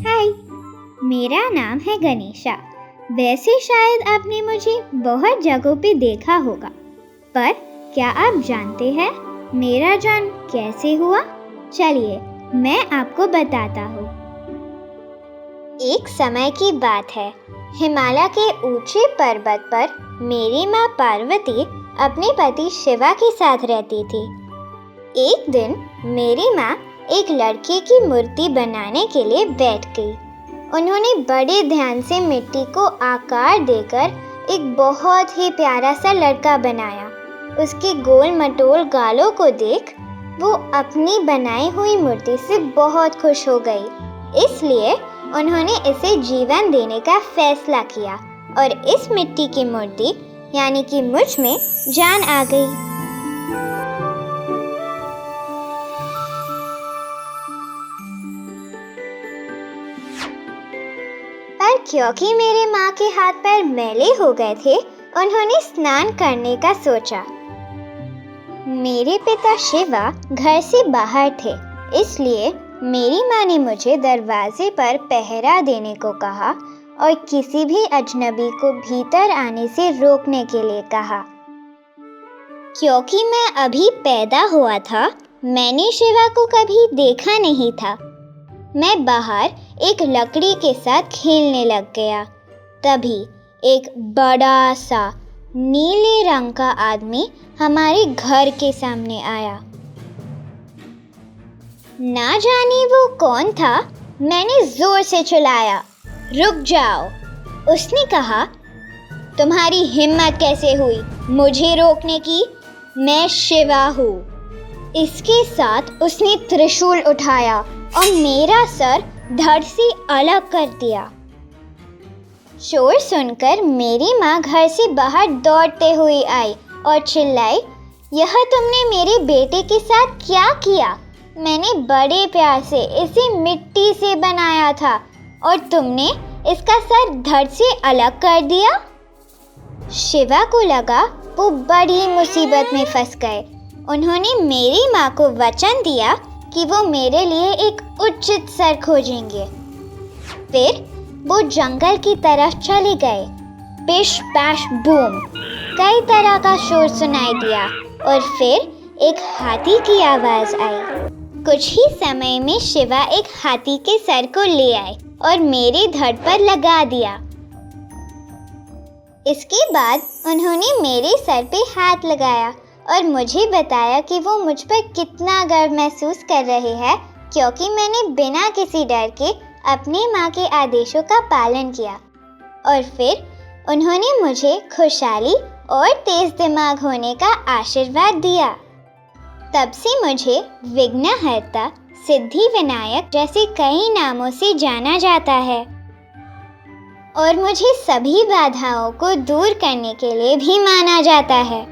हाय, मेरा नाम है गणेशा। वैसे शायद आपने मुझे बहुत जगहों पे देखा होगा, पर क्या आप जानते हैं मेरा जन्म कैसे हुआ? चलिए मैं आपको बताता हूँ। एक समय की बात है, हिमालय के ऊंचे पर्वत पर मेरी माँ पार्वती अपने पति शिवा के साथ रहती थी। एक दिन मेरी माँ एक लड़के की मूर्ति बनाने के लिए बैठ गई। उन्होंने बड़े ध्यान से मिट्टी को आकार देकर एक बहुत ही प्यारा सा लड़का बनाया। उसके गोल मटोल गालों को देख वो अपनी बनाई हुई मूर्ति से बहुत खुश हो गई। इसलिए उन्होंने इसे जीवन देने का फैसला किया और इस मिट्टी की मूर्ति यानी कि मुझ में जान आ गई। पर क्योंकि मेरे माँ के हाथ पैर मैले हो गए थे, उन्होंने स्नान करने का सोचा। मेरे पिता शिवा घर से बाहर थे, इसलिए मेरी माँ ने मुझे दरवाजे पर पहरा देने को कहा और किसी भी अजनबी को भीतर आने से रोकने के लिए कहा। क्योंकि मैं अभी पैदा हुआ था, मैंने शिवा को कभी देखा नहीं था। मैं बाहर एक लकड़ी के साथ खेलने लग गया। तभी एक बड़ा सा नीले रंग का आदमी हमारे घर के सामने आया। ना जाने वो कौन था, मैंने जोर से चिल्लाया, रुक जाओ। उसने कहा, तुम्हारी हिम्मत कैसे हुई मुझे रोकने की? मैं शिवा हूँ। इसके साथ उसने त्रिशूल उठाया और मेरा सर धड़ से अलग कर दिया। शोर सुनकर मेरी माँ घर से बाहर दौड़ते हुए आई और चिल्लाई, यह तुमने मेरे बेटे के साथ क्या किया? मैंने बड़े प्यार से इसे मिट्टी से बनाया था और तुमने इसका सर धड़ से अलग कर दिया। शिवा को लगा वो बड़ी मुसीबत में फंस गए। उन्होंने मेरी माँ को वचन दिया कि वो मेरे लिए एक उचित सर खोजेंगे। फिर वो जंगल की तरफ चले गए। पिश पैश बूम, कई तरह का शोर सुनाई दिया और फिर एक हाथी की आवाज़ आई। कुछ ही समय में शिवा एक हाथी के सर को ले आए और मेरे धड़ पर लगा दिया। इसके बाद उन्होंने मेरे सर पे हाथ लगाया और मुझे बताया कि वो मुझ पर कितना गर्व महसूस कर रहे हैं, क्योंकि मैंने बिना किसी डर के अपनी माँ के आदेशों का पालन किया। और फिर उन्होंने मुझे खुशहाली और तेज दिमाग होने का आशीर्वाद दिया। तब से मुझे विघ्नहर्ता, सिद्धि विनायक जैसे कई नामों से जाना जाता है और मुझे सभी बाधाओं को दूर करने के लिए भी माना जाता है।